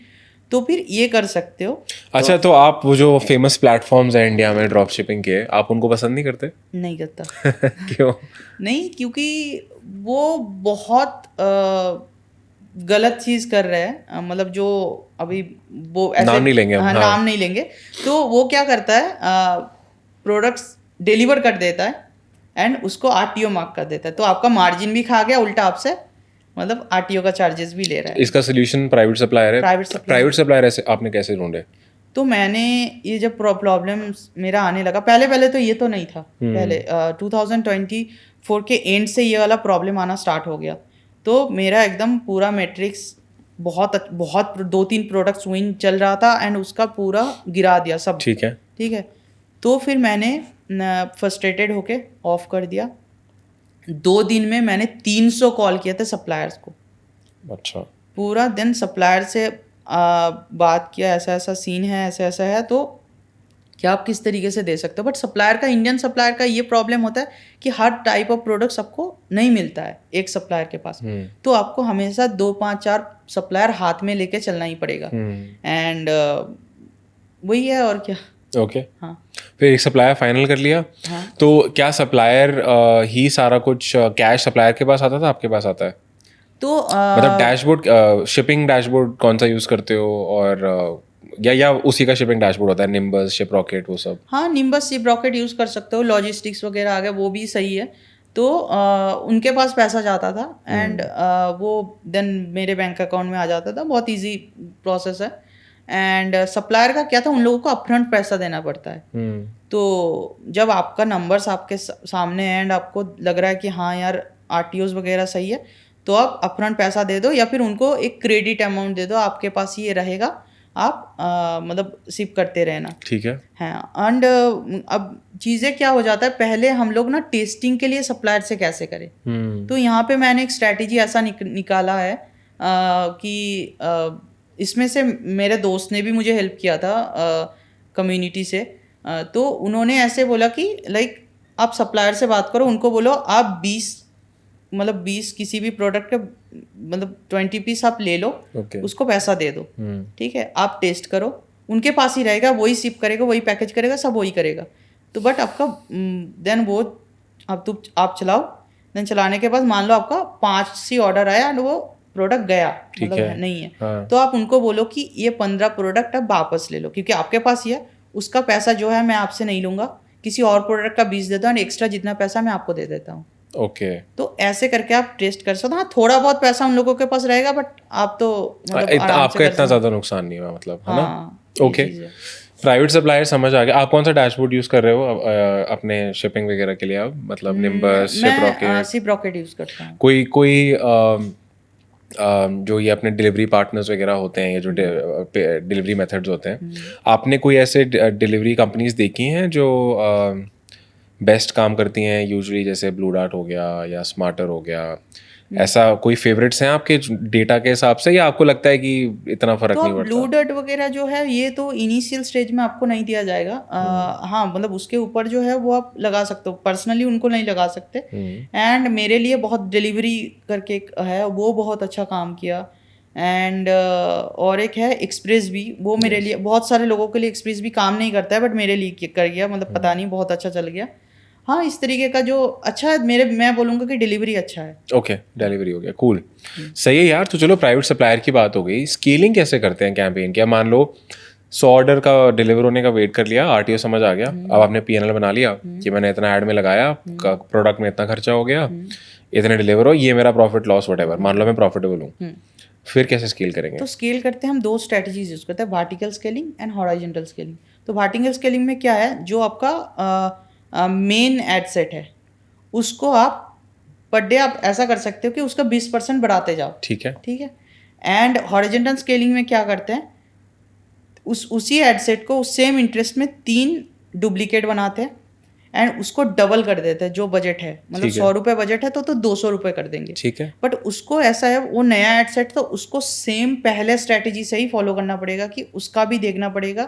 तो फिर ये कर सकते हो। अच्छा, तो आप वो जो फेमस प्लेटफॉर्म्स हैं इंडिया में ड्रॉप शिपिंग के, आप उनको पसंद नहीं करते? नहीं करता। क्यों? नहीं, क्योंकि वो बहुत गलत चीज़ कर रहे हैं, मतलब जो अभी वो ऐसे, नाम नहीं लेंगे हम, हाँ हाँ। नाम नहीं लेंगे, तो वो क्या करता है, प्रोडक्ट्स डिलीवर कर देता है एंड उसको RTO मार्क कर देता है, तो आपका मार्जिन भी खा गया उल्टा आपसे, मतलब RTO का चार्जेस भी ले रहा है। इसका सोल्यूशन प्राइवेट सप्लायर है। प्राइवेट सप्लायर, प्राइवेट सप्लायर ऐसे आपने कैसे ढूंढे? तो मैंने ये जब प्रॉब्लम मेरा आने लगा, पहले पहले तो ये तो नहीं था, पहले 2024 के एंड से ये वाला प्रॉब्लम आना स्टार्ट हो गया, तो मेरा एकदम पूरा मैट्रिक्स बहुत बहुत 2-3 प्रोडक्ट्स विन चल रहा था, एंड उसका पूरा गिरा दिया सब। ठीक है। ठीक है, तो फिर मैंने फ्रस्ट्रेटेड होके ऑफ कर दिया। 2 दिन में मैंने 300 कॉल किए थे सप्लायर्स को, अच्छा। पूरा दिन सप्लायर से बात किया, ऐसा ऐसा सीन है, ऐसा ऐसा है, तो क्या आप किस तरीके से दे सकते हो। बट सप्लायर का, इंडियन सप्लायर का ये प्रॉब्लम होता है कि हर टाइप ऑफ प्रोडक्ट सबको नहीं मिलता है एक सप्लायर के पास, तो आपको हमेशा 2-5-4 सप्लायर हाथ में लेके चलना ही पड़ेगा, एंड वही है और क्या। ओके। हाँ फिर एक सप्लायर फाइनल कर लिया। हाँ, तो क्या सप्लायर ही सारा कुछ कैश सप्लायर के पास आता था, आपके पास आता है? तो मतलब डैशबोर्ड, शिपिंग डैशबोर्ड कौन सा यूज़ करते हो? और या उसी का शिपिंग डैशबोर्ड होता है, निम्बस, शिप रॉकेट, वो सब? हाँ, निम्बस शिप रॉकेट यूज़ कर सकते हो, लॉजिस्टिक्स वगैरह आ गया, वो भी सही है। तो उनके पास पैसा जाता था, एंड वो देन मेरे बैंक अकाउंट में आ जाता था, बहुत इजी प्रोसेस है। एंड सप्लायर का क्या था, उन लोगों को अपफ्रंट पैसा देना पड़ता है। तो जब आपका नंबर्स आपके सामने है एंड आपको लग रहा है कि हाँ यार RTOs वगैरह सही है, तो आप अपफ्रंट पैसा दे दो, या फिर उनको एक क्रेडिट अमाउंट दे दो, आपके पास ये रहेगा, आप मतलब शिप करते रहना। ठीक है। हाँ, एंड अब चीज़ें क्या हो जाता है, पहले हम लोग ना टेस्टिंग के लिए सप्लायर से कैसे करें, तो यहाँ पे मैंने एक स्ट्रैटेजी ऐसा निकाला है कि इसमें से मेरे दोस्त ने भी मुझे हेल्प किया था कम्युनिटी से। तो उन्होंने ऐसे बोला कि लाइक आप सप्लायर से बात करो, उनको बोलो आप 20 किसी भी प्रोडक्ट के मतलब 20 पीस आप ले लो, उसको पैसा दे दो, ठीक है, आप टेस्ट करो, उनके पास ही रहेगा, वही शिप करेगा, वही पैकेज करेगा, सब वही करेगा। तो बट आपका देन वो अब आप चलाओ, देन चलाने के बाद मान लो आपका 5 ऑर्डर आया एंड वो प्रोडक्ट गया, मतलब है। नहीं है, हाँ। तो आप उनको बोलो कि ये 15 प्रोडक्ट अब वापस ले लो, क्योंकि आपके पास ही है, उसका पैसा जो है मैं आपसे नहीं लूँगा, किसी और प्रोडक्ट का 20 देता हूँ, एंड एक्स्ट्रा जितना पैसा मैं आपको दे देता हूँ। ओके। तो ऐसे करके आप टेस्ट कर सकते हो। हाँ, थोड़ा बहुत पैसा उन लोगों के पास रहेगा, बट आप तो मतलब आराम से आपका कर इतना सकते। ज़्यादा नुकसान नहीं हुआ, मतलब, है ना? हाँ, ये ओके। चीज़ है। प्राइवेट सप्लायर समझ आ गया। आप कौन सा डैशबोर्ड यूज़ कर रहे हो अपने शिपिंग वगैरह के लिए? आप मतलब निम्बस, शिप मैं रॉकेट? शिप रॉकेट यूज़ करता हूँ। कोई जो ये अपने डिलीवरी पार्टनर्स वगैरह होते हैं, ये जो डिलीवरी मेथड्स होते हैं, आपने कोई ऐसे डिलीवरी कंपनीज देखी हैं जो बेस्ट काम करती हैं यूजुअली, जैसे ब्लू डार्ट हो गया या स्मार्टर हो गया? ऐसा कोई फेवरेट्स हैं आपके डेटा के हिसाब से, या आपको लगता है कि इतना फर्क तो नहीं आप पड़ता? ब्लू डॉट वगैरह जो है, ये तो इनिशियल स्टेज में आपको नहीं दिया जाएगा। हाँ, मतलब उसके ऊपर जो है वो आप लगा सकते हो, पर्सनली उनको नहीं लगा सकते। एंड मेरे लिए बहुत डिलीवरी करके एक है, वो बहुत अच्छा काम किया। एंड और एक है एक्सप्रेस भी, वो मेरे लिए, बहुत सारे लोगों के लिए एक्सप्रेस भी काम नहीं करता है, बट मेरे लिए कर गया, मतलब पता नहीं बहुत अच्छा चल गया। हाँ इस तरीके का जो अच्छा है मैं बोलूँगा कि डिलीवरी अच्छा है। ओके, डिलीवरी हो गया, कूल, सही है यार। तो चलो प्राइवेट सप्लायर की बात हो गई, स्केलिंग कैसे करते हैं कैंपेन? क्या मान लो 100 ऑर्डर का डिलीवर होने का वेट कर लिया, आरटीओ समझ आ गया, अब आपने पीएनएल बना लिया कि मैंने इतना ऐड में लगाया, प्रोडक्ट में इतना खर्चा हो गया, इतने डिलीवर हो, ये मेरा प्रॉफिट लॉस वट एवर, मान लो मैं प्रॉफिटेबल हूँ, फिर कैसे स्केल करेंगे? तो स्केल करते हैं हम 2 स्ट्रेटजीज यूज करते हैं, vertical scaling and horizontal scaling. तो वर्टिकल स्केलिंग में क्या है, जो आपका मेन एड सेट है उसको आप पर डे आप ऐसा कर सकते हो कि उसका 20% बढ़ाते जाओ। ठीक है। ठीक है। एंड हॉरिजॉन्टल स्केलिंग में क्या करते हैं, उसी एड सेट को उस सेम इंटरेस्ट में 3 डुप्लीकेट बनाते हैं एंड उसको डबल कर देते हैं। जो बजट है मतलब ठीक है। 100 रुपये बजट है तो 200 रुपये कर देंगे। ठीक है। बट उसको ऐसा है, वो नया एड सेट तो उसको सेम पहले स्ट्रेटेजी से ही फॉलो करना पड़ेगा कि उसका भी देखना पड़ेगा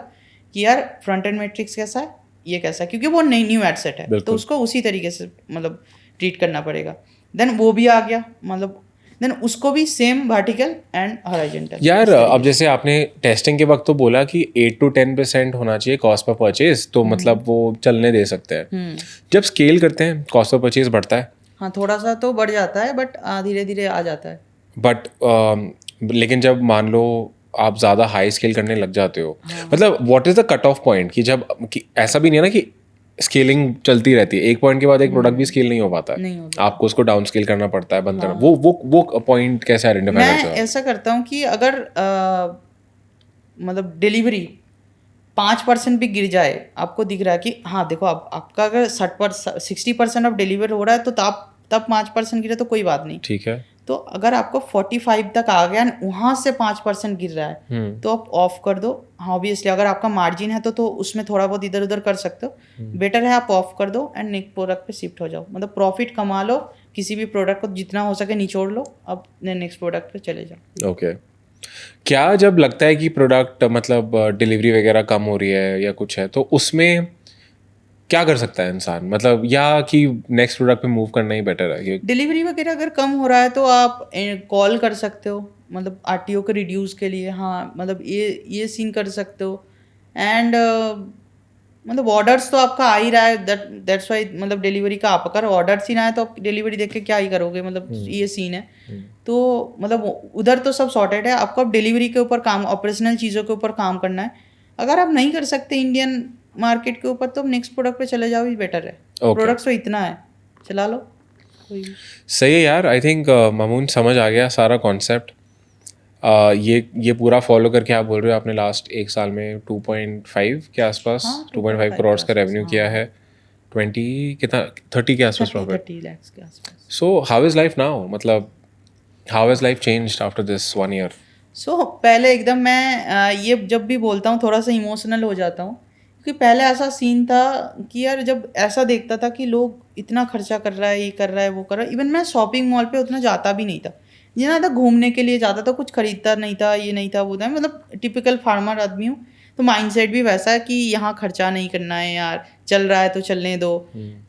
कि यार फ्रंट एंड मैट्रिक्स कैसा है, ये कैसा है, क्योंकि वो नई न्यू एड सेट है तो बिल्कुल। उसको उसी तरीके से मतलब ट्रीट करना पड़ेगा। देन वो भी आ गया, मतलब देन उसको भी सेम वर्टिकल एंड हॉरिजॉन्टल। यार अब जैसे आपने टेस्टिंग के वक्त तो बोला कि 8 to 10% होना चाहिए कॉस्ट पर परचेज, तो मतलब वो चलने दे सकते हैं। जब स्केल करते हैं कॉस्ट पर परचेज बढ़ता है? हाँ थोड़ा सा तो बढ़ जाता है बट धीरे धीरे आ जाता है। बट लेकिन जब मान लो आप ज़्यादा हाई स्केल करने लग जाते हो, मतलब what is the cut off point कि जब कि ऐसा भी नहीं है ना कि स्केलिंग चलती रहती है, एक पॉइंट के बाद एक प्रोडक्ट भी स्केल नहीं हो पाता है, नहीं होता। आपको उसको डाउन स्केल करना पड़ता है, बंद करना, वो पॉइंट कैसे आइडेंटिफाई मैं करते हो? ऐसा करता हूँ कि अगर मतलब डिलीवरी 5% भी गिर जाए, आपको दिख रहा है कि हाँ देखो अब आपका अगर 60% ऑफ डिलीवर हो रहा है तो तब 5% गिरे तो कोई बात नहीं। ठीक है। तो अगर आपको 45 तक आ गया और वहाँ से 5% गिर रहा है तो आप ऑफ कर दो। हाँ ऑब्वियसली अगर आपका मार्जिन है तो उसमें थोड़ा बहुत इधर उधर कर सकते हो। बेटर है आप ऑफ कर दो एंड नेक्स्ट प्रोडक्ट पे शिफ्ट हो जाओ, मतलब प्रॉफिट कमा लो, किसी भी प्रोडक्ट को जितना हो सके निचोड़ लो, अब नेक्स्ट प्रोडक्ट पे चले जाओ। ओके। क्या जब लगता है कि प्रोडक्ट मतलब डिलीवरी वगैरह कम हो रही है या कुछ है, तो उसमें क्या कर सकता है इंसान, मतलब या कि नेक्स्ट प्रोडक्ट पे मूव करना ही बेटर है? डिलीवरी वगैरह अगर कम हो रहा है तो आप कॉल कर सकते हो, मतलब आरटीओ को रिड्यूस के लिए। हाँ मतलब ये सीन कर सकते हो। एंड मतलब ऑर्डर्स तो आपका आ ही रहा है, दैट्स वाई मतलब डिलीवरी का आप अगर ऑर्डर्स ही ना है तो आप डिलीवरी देख के क्या ही करोगे, मतलब ये सीन है। तो मतलब उधर तो सब सॉर्टेड है, आपको अब डिलीवरी के ऊपर काम, ऑपरेशनल चीज़ों के ऊपर काम करना है। अगर आप नहीं कर सकते इंडियन मार्केट के ऊपर तो नेक्स्ट प्रोडक्ट पे चले जाओ ही बेटर है। प्रोडक्ट्स तो इतना है, चला लो। सही है यार। आई थिंक मामून समझ आ गया सारा कॉन्सेप्ट। ये पूरा फॉलो करके आप बोल रहे हो आपने लास्ट एक साल में 2.5 के आसपास, 2.5 करोड़ का रेवेन्यू किया है, 20 कितना 30 के आसपास प्रॉफिट। 30 lakhs के आसपास। So how is life now, मतलब how is life changed after this 1 year? So पहले एकदम मैं ये जब भी बोलता हूँ थोड़ा सा इमोशनल हो जाता हूँ, क्योंकि पहले ऐसा सीन था कि यार जब ऐसा देखता था कि लोग इतना खर्चा कर रहा है, ये कर रहा है, वो कर रहा है। इवन मैं शॉपिंग मॉल पे उतना जाता भी नहीं था, जितना था घूमने के लिए जाता था, कुछ खरीदता नहीं था, ये नहीं था वो था, मतलब टिपिकल फार्मर आदमी हूँ। तो माइंडसेट भी वैसा है कि यहाँ खर्चा नहीं करना है यार, चल रहा है तो चलने दो।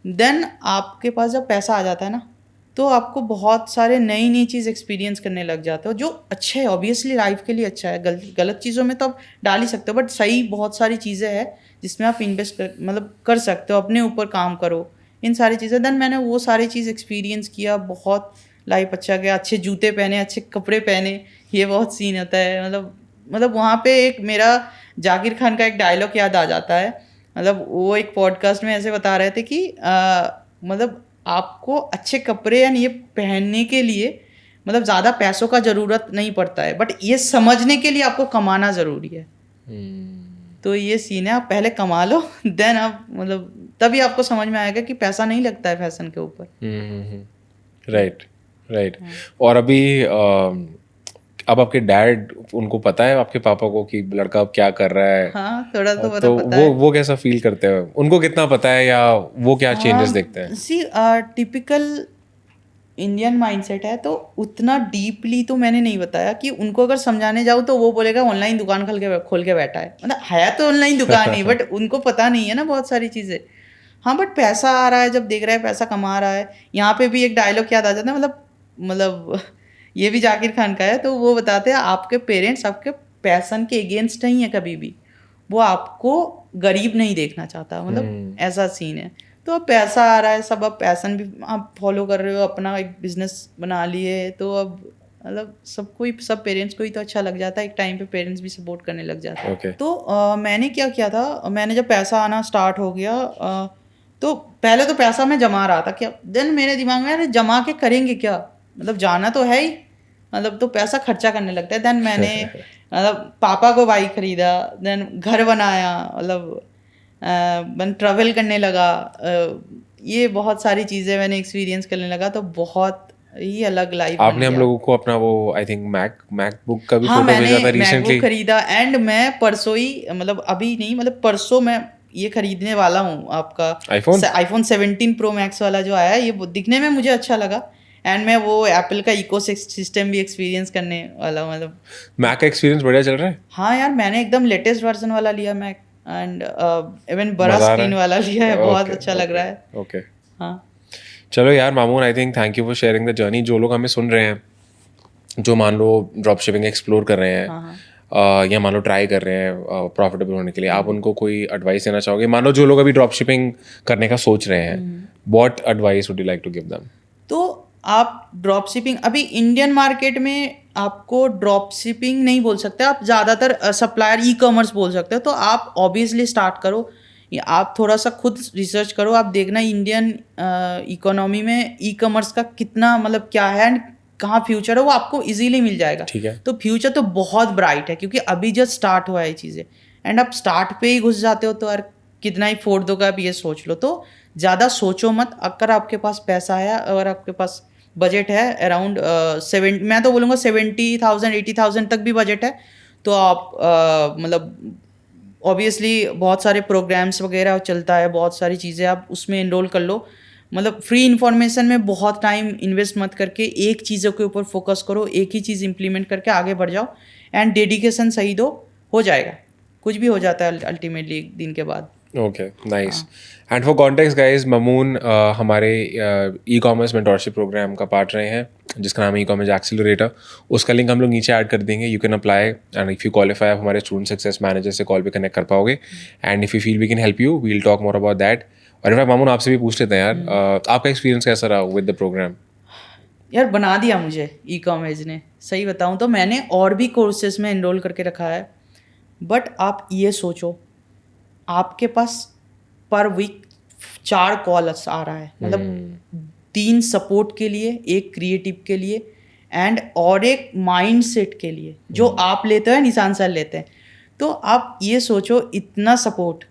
देन आपके पास जब पैसा आ जाता है ना तो आपको बहुत सारे नई नई चीज़ एक्सपीरियंस करने लग जाते हो, जो अच्छे है ऑब्वियसली लाइफ के लिए अच्छा है। गलत चीज़ों में तो आप डाल ही सकते हो, बट सही बहुत सारी चीज़ें हैं जिसमें आप इन्वेस्ट मतलब कर सकते हो, अपने ऊपर काम करो, इन सारी चीज़ें। देन मैंने वो सारी चीज़ एक्सपीरियंस किया, बहुत लाइफ अच्छा गया, अच्छे जूते पहने, अच्छे कपड़े पहने, ये बहुत सीन होता है। मतलब वहाँ पे एक मेरा जाकिर खान का एक डायलॉग याद आ जाता है। मतलब वो एक पॉडकास्ट में ऐसे बता रहे थे कि मतलब आपको अच्छे कपड़े या ये पहनने के लिए मतलब ज़्यादा पैसों का ज़रूरत नहीं पड़ता है, बट ये समझने के लिए आपको कमाना ज़रूरी है। तो ये सीन है, आप पहले कमा लो देन आप मतलब तभी आपको समझ में आएगा कि पैसा नहीं लगता है फैशन के ऊपर। राइट। और अभी अब आपके डैड, उनको पता है आपके पापा को कि लड़का अब क्या कर रहा है? हाँ थोड़ा तो तो पता है। वो कैसा फील करते हैं, उनको कितना पता है, या वो क्या चेंजेस देखते हैं? सी टिपिकल इंडियन माइंडसेट है, तो उतना डीपली तो मैंने नहीं बताया कि उनको अगर समझाने जाऊँ तो वो बोलेगा ऑनलाइन दुकान खोल के बैठा है, मतलब है तो ऑनलाइन दुकान ही, बट उनको पता नहीं है ना बहुत सारी चीज़ें। हाँ बट पैसा आ रहा है, जब देख रहा है पैसा कमा रहा है। यहाँ पे भी एक डायलॉग याद आ जाता है, मतलब ये भी जाकिर खान का है, तो वो बताते हैं आपके पेरेंट्स आपके पैसन के अगेंस्ट नहीं है कभी भी, वो आपको गरीब नहीं देखना चाहता, मतलब ऐसा सीन है। तो अब पैसा आ रहा है, सब अब पैशन भी आप फॉलो कर रहे हो, अपना एक बिजनेस बना लिए, तो अब मतलब सबको ही, सब पेरेंट्स को ही तो अच्छा लग जाता है, एक टाइम पे पेरेंट्स भी सपोर्ट करने लग जाते हैं। ओके। तो मैंने क्या किया था, मैंने जब पैसा आना स्टार्ट हो गया, तो पहले तो पैसा मैं जमा रहा था क्या, देन मेरे दिमाग में अरे जमा के करेंगे क्या, मतलब जाना तो है ही, मतलब तो पैसा खर्चा करने लगता है। देन मैंने मतलब पापा को बाइक खरीदा, देन घर बनाया, मतलब मैं ट्रैवल करने लगा, ये बहुत सारी चीज़ें मैंने एक्सपीरियंस करने लगा, तो बहुत ही अलग लाइफ बन आपने हम गया। लोगों को अपना वो आई थिंक मैकबुक का भी हाँ, फोटो भेजा था मैंने रिसेंटली। मैकबुक खरीदा, एंड मैं परसों ही, मतलब अभी नहीं, मतलब परसों मैं ये खरीदने वाला हूँ आपका आईफोन। आईफोन 17 प्रो मैक्स वाला जो आया है, ये दिखने में मुझे अच्छा लगा, एंड मैं वो एप्पल का इको सिस्टम भी एक्सपीरियंस करने वाला हूँ, मतलब मैक का एक्सपीरियंस बढ़िया चल रहा है। हाँ यार, मैंने एकदम लेटेस्ट वर्जन वाला लिया मैक, एंड इवन बड़ा मजा आ स्क्रीन रहा वाला लिया है, है। बहुत ओके अच्छा लग रहा है। ओके। हाँ चलो यार Mamun, I think thank you for sharing the journey. जो लोग हमें सुन रहे हैं, जो मान लो ड्रॉप शिपिंग एक्सप्लोर कर रहे हैं, हाँ। या मान लो ट्राई कर रहे हैं प्रॉफिटेबल होने के लिए, आप उनको कोई एडवाइस देना चाहोगे? मान लो जो लोग अभी ड्रॉप शिपिंग करने का सोच रहे हैं, what advice would you like to give them? तो आप ड्रॉप शिपिंग, अभी इंडियन मार्केट में आपको ड्रॉप शिपिंग नहीं बोल सकते, आप ज़्यादातर सप्लायर ई कॉमर्स बोल सकते हो। तो आप ऑब्वियसली स्टार्ट करो, आप थोड़ा सा खुद रिसर्च करो, आप देखना इंडियन इकोनॉमी में ई कॉमर्स का कितना, मतलब क्या है एंड कहाँ फ्यूचर है, वो आपको इजीली मिल जाएगा। ठीक है। तो फ्यूचर तो बहुत ब्राइट है, क्योंकि अभी जस्ट स्टार्ट हुआ है ये चीज़ें, एंड आप स्टार्ट पे ही घुस जाते हो तो यार कितना ही फोड़ दोगे आप, ये सोच लो। तो ज़्यादा सोचो मत, अगर आपके पास पैसा है, अगर आपके पास बजट है अराउंड मैं तो बोलूँगा 70,000 80,000 तक भी बजट है, तो आप मतलब ऑब्वियसली बहुत सारे प्रोग्राम्स वगैरह चलता है, बहुत सारी चीज़ें, आप उसमें इनरोल कर लो। मतलब फ्री इन्फॉर्मेशन में बहुत टाइम इन्वेस्ट मत करके एक चीज़ों के ऊपर फोकस करो, एक ही चीज़ इंप्लीमेंट करके आगे बढ़ जाओ, एंड डेडिकेशन सही दो, हो जाएगा, कुछ भी हो जाता है अल्टीमेटली एक दिन के बाद। Okay nice. And for context guys, Mamoon हमारे ई कॉमर्स मेंटोरशिप प्रोग्राम का पार्ट रहे हैं, जिसका नाम है ई कॉमर्स एक्सीलरेटर। उसका लिंक हम लोग नीचे ऐड कर देंगे, you can apply, and if you qualify आप हमारे स्टूडेंट सक्सेस मैनेजर से कॉल पे कनेक्ट कर पाओगे, and if you feel we can help you, we'll talk more about that. और इनफैक्ट मामून आपसे भी पूछ लेते हैं यार, आपका एक्सपीरियंस कैसा रहा विद द प्रोग्राम? यार बना दिया मुझे ई कॉमर्स ने, सही बताऊँ तो मैंने और भी कोर्सेज में इनरोल करके रखा है, बट आप ये सोचो, आपके पास पर वीक 4 कॉल्स आ रहा है, मतलब 3 सपोर्ट के लिए, एक क्रिएटिव के लिए, एंड और एक माइंड सेट के लिए, जो आप लेते हो, निशान सर लेते हैं। तो आप ये सोचो, इतना सपोर्ट,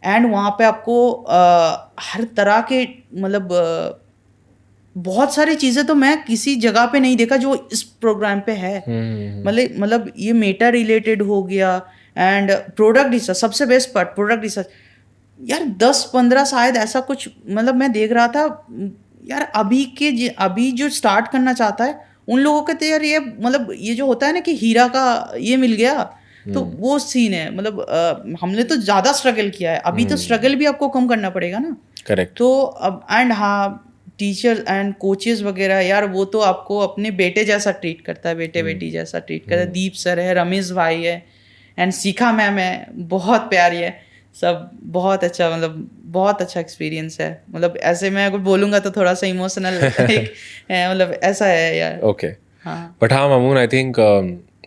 एंड वहाँ पे आपको हर तरह के, मतलब बहुत सारी चीज़ें तो मैं किसी जगह पे नहीं देखा जो इस प्रोग्राम पे है। मतलब ये मेटा रिलेटेड हो गया, एंड प्रोडक्ट रिसर्च, सबसे बेस्ट पार्ट प्रोडक्ट रिसर्च। यार 10-15 शायद ऐसा कुछ, मतलब मैं देख रहा था यार, अभी जो स्टार्ट करना चाहता है उन लोगों के तो यार ये, मतलब ये जो होता है ना कि हीरा का ये मिल गया, तो वो सीन है। मतलब हमने तो ज़्यादा स्ट्रगल किया है, अभी तो स्ट्रगल भी आपको कम करना पड़ेगा ना। करेक्ट। तो अब एंड हाँ, टीचर एंड कोचेस वगैरह यार, वो तो आपको अपने बेटे जैसा ट्रीट करता है, बेटे बेटी जैसा ट्रीट करता है। दीप सर है, रमेश भाई है, एंड शिखा मैम है, बहुत प्यारी है, सब बहुत अच्छा, मतलब बहुत अच्छा एक्सपीरियंस है। मतलब ऐसे मैं अगर बोलूँगा तो थोड़ा सा इमोशनल एक मतलब ऐसा है यार। ओके। हाँ बट हाँ मामून, आई थिंक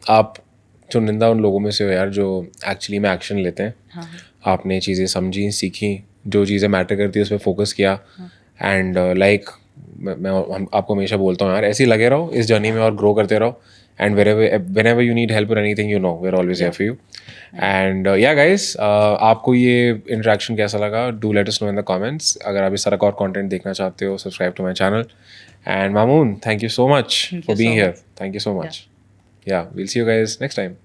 आप चुनिंदा उन लोगों में से हो यार जो एक्चुअली में एक्शन लेते हैं। हाँ आपने चीज़ें समझी, सीखी, जो चीज़ें मैटर करती है उस पर फोकस किया, एंड लाइक मैं आपको हमेशा बोलता हूँ यार, ऐसे ही लगे रहो इस जर्नी में और ग्रो करते रहो, and whenever you need help or anything, you know we're always here for you. And yeah guys, आपको ये इंटरेक्शन कैसा लगा? Do let us know in the comments. अगर आप इस तरह का और कंटेंट देखना चाहते हो, subscribe to my channel. And Mamoon, thank you so much Thank for you being so here. Thank you so much. Yeah, we'll see you guys next time.